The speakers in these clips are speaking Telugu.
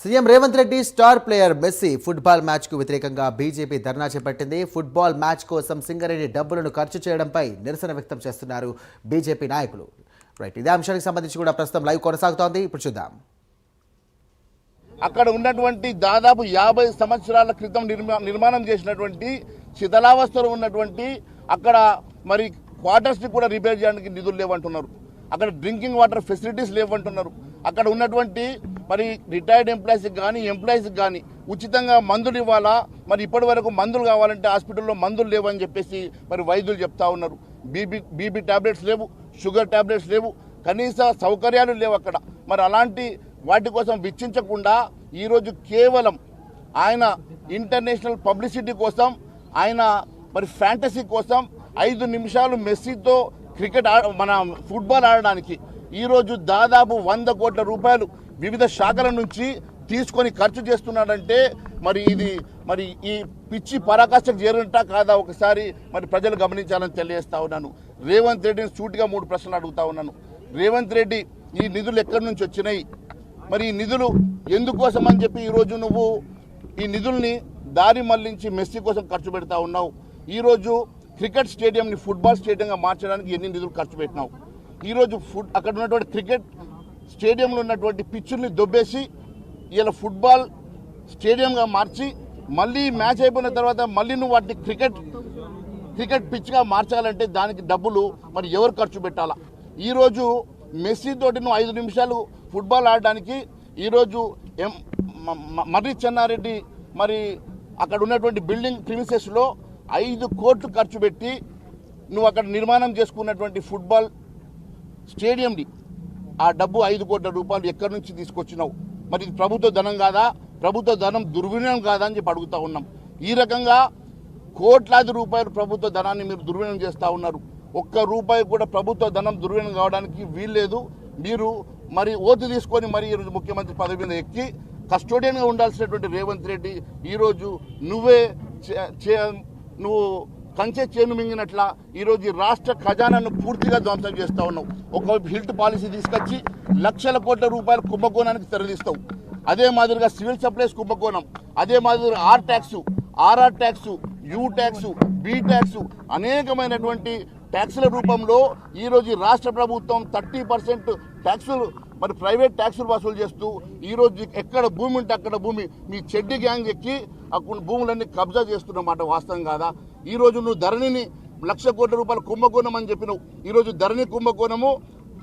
CM Revanth Reddy star player Messi football మ్యాచ్కు వ్యతిరేకంగా బీజేపీ ధర్నా చేపట్టింది. ఫుట్బాల్ మ్యాచ్ కోసం సింగరేణి డబ్బులను ఖర్చు చేయడంపై నిరసన వ్యక్తం చేస్తున్నారు బీజేపీ నాయకులు. రైట్, ఇదే అంశానికి సంబంధించి కూడా ప్రస్తుతం లైవ్ కొనసాగుతోంది. ఇప్పుడు చూద్దాం. అక్కడ ఉన్నటువంటి దాదాపు 50 సంవత్సరాల క్రితం నిర్మాణం చేసినటువంటి శిథిలావస్థలో ఉన్నటువంటి అక్కడ మరి క్వార్టర్స్ని కూడా రిపేర్ చేయడానికి నిధులు లేవంటున్నారు. అక్కడ డ్రింకింగ్ వాటర్ ఫెసిలిటీస్ లేవంటున్నారు. అక్కడ ఉన్నటువంటి మరి రిటైర్డ్ ఎంప్లాయీస్కి కానీ ఎంప్లాయీస్కి కానీ ఉచితంగా మందులు ఇవ్వాలా, మరి ఇప్పటి వరకు మందులు కావాలంటే హాస్పిటల్లో మందులు లేవని చెప్పేసి మరి వైద్యులు చెప్తా ఉన్నారు. బీపీ టాబ్లెట్స్ లేవు, షుగర్ టాబ్లెట్స్ లేవు, కనీస సౌకర్యాలు లేవు అక్కడ. మరి అలాంటి వాటి కోసం వెచ్చించకుండా ఈరోజు కేవలం ఆయన ఇంటర్నేషనల్ పబ్లిసిటీ కోసం, ఆయన మరి ఫ్యాంటసీ కోసం 5 నిమిషాలు మెస్సీతో క్రికెట్ మన ఫుట్బాల్ ఆడడానికి ఈరోజు దాదాపు 100 కోట్ల రూపాయలు వివిధ శాఖల నుంచి తీసుకొని ఖర్చు చేస్తున్నాడంటే మరి ఇది మరి ఈ పిచ్చి పరాకాష్ఠకు చేరినట్టా కాదా ఒకసారి మరి ప్రజలు గమనించాలని తెలియజేస్తా ఉన్నాను. రేవంత్ రెడ్డిని సూటిగా 3 ప్రశ్నలు అడుగుతా ఉన్నాను. రేవంత్ రెడ్డి, ఈ నిధులు ఎక్కడి నుంచి వచ్చినాయి? మరి ఈ నిధులు ఎందుకోసం అని చెప్పి ఈరోజు నువ్వు ఈ నిధుల్ని దారి మళ్లించి మెస్సీ కోసం ఖర్చు పెడతా ఉన్నావు. ఈరోజు క్రికెట్ స్టేడియంని ఫుట్బాల్ స్టేడియంగా మార్చడానికి ఎన్ని నిధులు ఖర్చు పెట్టినావు? ఈరోజు అక్కడ ఉన్నటువంటి క్రికెట్ స్టేడియంలో ఉన్నటువంటి పిచ్చుల్ని దొబ్బేసి ఇలా ఫుట్బాల్ స్టేడియంగా మార్చి మళ్ళీ మ్యాచ్ అయిపోయిన తర్వాత మళ్ళీ నువ్వు వాటిని క్రికెట్ పిచ్గా మార్చాలంటే దానికి డబ్బులు మరి ఎవరు ఖర్చు పెట్టాలా? ఈరోజు మెస్సీ తోటి నువ్వు 5 నిమిషాలు ఫుట్బాల్ ఆడడానికి ఈరోజు మర్రి చెన్నారెడ్డి మరి అక్కడ ఉన్నటువంటి బిల్డింగ్ ప్రిమిసెస్లో 5 కోట్లు ఖర్చు పెట్టి నువ్వు అక్కడ నిర్మాణం చేసుకున్నటువంటి ఫుట్బాల్ స్టేడియంని ఆ డబ్బు 5 కోట్ల రూపాయలు ఎక్కడి నుంచి తీసుకొచ్చినావు? మరి ఇది ప్రభుత్వ ధనం కాదా? ప్రభుత్వ ధనం దుర్వినియోగం కాదా అని చెప్పి అడుగుతూ ఉన్నాం. ఈ రకంగా కోట్లాది రూపాయలు ప్రభుత్వ ధనాన్ని మీరు దుర్వినియోగం చేస్తూ ఉన్నారు. 1 రూపాయి కూడా ప్రభుత్వ ధనం దుర్వినియోగం కావడానికి వీల్లేదు. మీరు మరి ఓటు తీసుకొని మరి ఈరోజు ముఖ్యమంత్రి పదవి మీద ఎక్కి కస్టోడియన్గా ఉండాల్సినటువంటి రేవంత్ రెడ్డి ఈరోజు నువ్వు కంచె చేను మింగినట్ల ఈరోజు ఈ రాష్ట్ర ఖజానాను పూర్తిగా ధ్వంసం చేస్తూ ఉన్నావు. ఒకవైపు హిల్ట్ పాలసీ తీసుకొచ్చి లక్షల కోట్ల రూపాయల కుంభకోణానికి తెరదీస్తావు. అదే మాదిరిగా సివిల్ సప్లైస్ కుంభకోణం, అదే మాదిరిగా R tax, RR tax, U tax, B tax, అనేకమైనటువంటి ట్యాక్సుల రూపంలో ఈరోజు రాష్ట్ర ప్రభుత్వం 30% ట్యాక్సులు మరి ప్రైవేట్ ట్యాక్సులు వసూలు చేస్తూ ఈరోజు ఎక్కడ భూమి ఉంటే అక్కడ భూమి మీ చెడ్డి గ్యాంగ్ ఎక్కి అక్కడ భూములన్నీ కబ్జా చేస్తున్నమాట వాస్తవం కాదా? ఈరోజు నువ్వు ధరణిని 1,00,000 కోట్ల రూపాయల కుంభకోణం అని చెప్పినావు. ఈరోజు ధరణి కుంభకోణము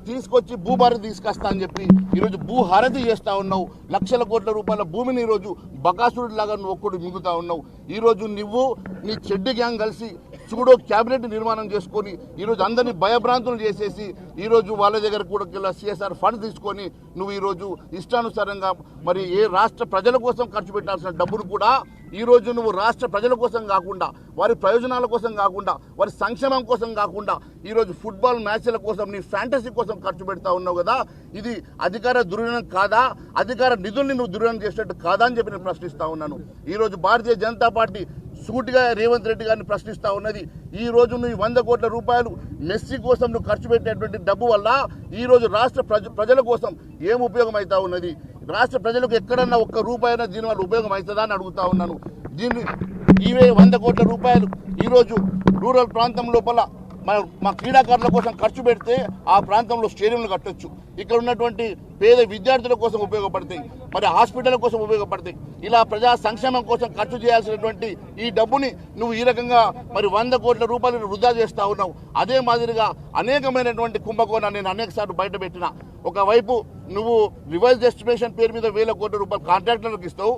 తీసుకొచ్చి భూభారతి తీసుకొస్తా అని చెప్పి ఈరోజు భూహారతి చేస్తూ ఉన్నావు. లక్షల కోట్ల రూపాయల భూమిని ఈరోజు బకాసురుడిలాగా నువ్వు ఒక్కడు మింగుతా ఉన్నావు. ఈరోజు నువ్వు నీ చెడ్డి గ్యాంగ్ కలిసి సూడో క్యాబినెట్ నిర్మాణం చేసుకొని ఈరోజు అందరినీ భయభ్రాంతులు చేసేసి ఈరోజు వాళ్ళ దగ్గర కూడా సిఎస్ఆర్ ఫండ్ తీసుకొని నువ్వు ఈరోజు ఇష్టానుసారంగా మరి ఏ రాష్ట్ర ప్రజల కోసం ఖర్చు పెట్టాల్సిన డబ్బును కూడా ఈరోజు నువ్వు రాష్ట్ర ప్రజల కోసం కాకుండా, వారి ప్రయోజనాల కోసం కాకుండా, వారి సంక్షేమం కోసం కాకుండా ఈరోజు ఫుట్బాల్ మ్యాచ్ల కోసం నీ ఫ్యాంటసీ కోసం ఖర్చు పెడతా ఉన్నావు కదా. ఇది అధికార దుర్వినియోగం కాదా? అధికార నిధుల్ని నువ్వు దుర్వినియోగం చేసినట్టు కాదా అని చెప్పి నేను ప్రశ్నిస్తా ఉన్నాను. ఈరోజు భారతీయ జనతా పార్టీ సూటిగా రేవంత్ రెడ్డి గారిని ప్రశ్నిస్తూ ఉన్నది. ఈ రోజు నువ్వు 100 కోట్ల రూపాయలు మెస్సీ కోసం నువ్వు ఖర్చు పెట్టేటువంటి డబ్బు వల్ల ఈరోజు రాష్ట్ర ప్రజల కోసం ఏం ఉపయోగం అవుతా ఉన్నది? రాష్ట్ర ప్రజలకు ఎక్కడన్నా 1 రూపాయైనా దీనివల్ల ఉపయోగం అవుతుందా అని అడుగుతా ఉన్నాను. ఇవే 100 కోట్ల రూపాయలు ఈరోజు రూరల్ ప్రాంతం లోపల మా క్రీడాకారుల కోసం ఖర్చు పెడితే ఆ ప్రాంతంలో స్టేడియంలు కట్టొచ్చు. ఇక్కడ ఉన్నటువంటి పేద విద్యార్థుల కోసం ఉపయోగపడతాయి, మరి హాస్పిటల్ కోసం ఉపయోగపడతాయి. ఇలా ప్రజా సంక్షేమం కోసం ఖర్చు చేయాల్సినటువంటి ఈ డబ్బుని నువ్వు ఈ రకంగా మరి 100 కోట్ల రూపాయలు వృధా చేస్తూ ఉన్నావు. అదే మాదిరిగా అనేకమైనటువంటి కుంభకోణాన్ని నేను అనేకసార్లు బయట పెట్టిన. ఒకవైపు నువ్వు రివైజ్ ఎస్టిమేషన్ పేరు మీద 1,000 కోట్ల రూపాయలు కాంట్రాక్టర్లకు ఇస్తావు.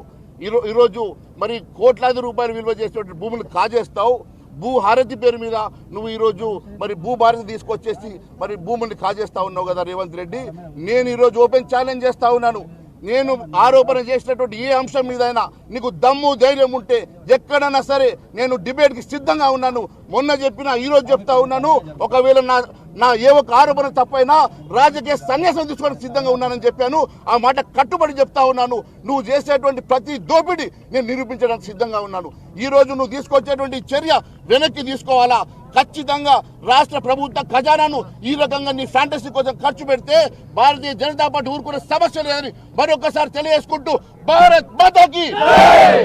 ఈరోజు మరి కోట్లాది రూపాయలు విలువ చేసేటువంటి భూములు కాజేస్తావు. భూహారతి పేరు మీద నువ్వు ఈరోజు మరి భూభారతి తీసుకొచ్చేసి మరి భూముల్ని కాజేస్తా ఉన్నావు కదా రేవంత్ రెడ్డి. నేను ఈరోజు ఓపెన్ ఛాలెంజ్ చేస్తా ఉన్నాను. నేను ఆరోపణ చేసినటువంటి ఏ అంశం మీదైనా నీకు దమ్ము ధైర్యం ఉంటే ఎక్కడైనా సరే నేను డిబేట్కి సిద్ధంగా ఉన్నాను. మొన్న చెప్పినా ఈ రోజు చెప్తా ఉన్నాను, ఒకవేళ నా ఏ ఒక్క ఆరోపణ తప్పైనా రాజకీయ సన్యాసం తీసుకోవడానికి సిద్ధంగా ఉన్నానని చెప్పాను. ఆ మాట కట్టుబడి చెప్తా ఉన్నాను. నువ్వు చేసేటువంటి ప్రతి దోపిడీ నేను నిరూపించడానికి సిద్ధంగా ఉన్నాను. ఈ రోజు నువ్వు తీసుకొచ్చేటువంటి చర్య వెనక్కి తీసుకోవాలా. ఖచ్చితంగా రాష్ట్ర ప్రభుత్వ ఖజానాను ఈ రకంగా నీ ఫ్యాంటసీ కోసం ఖర్చు పెడితే భారతీయ జనతా పార్టీ ఊరుకునే సమస్య లేదని మరొకసారి తెలియజేసుకుంటూ భారత్ మాతాకి,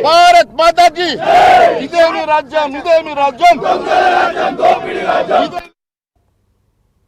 భారత్ మాతాకి, ఇదే మీ రాజ్యం, ఇదే మీ రాజ్యం.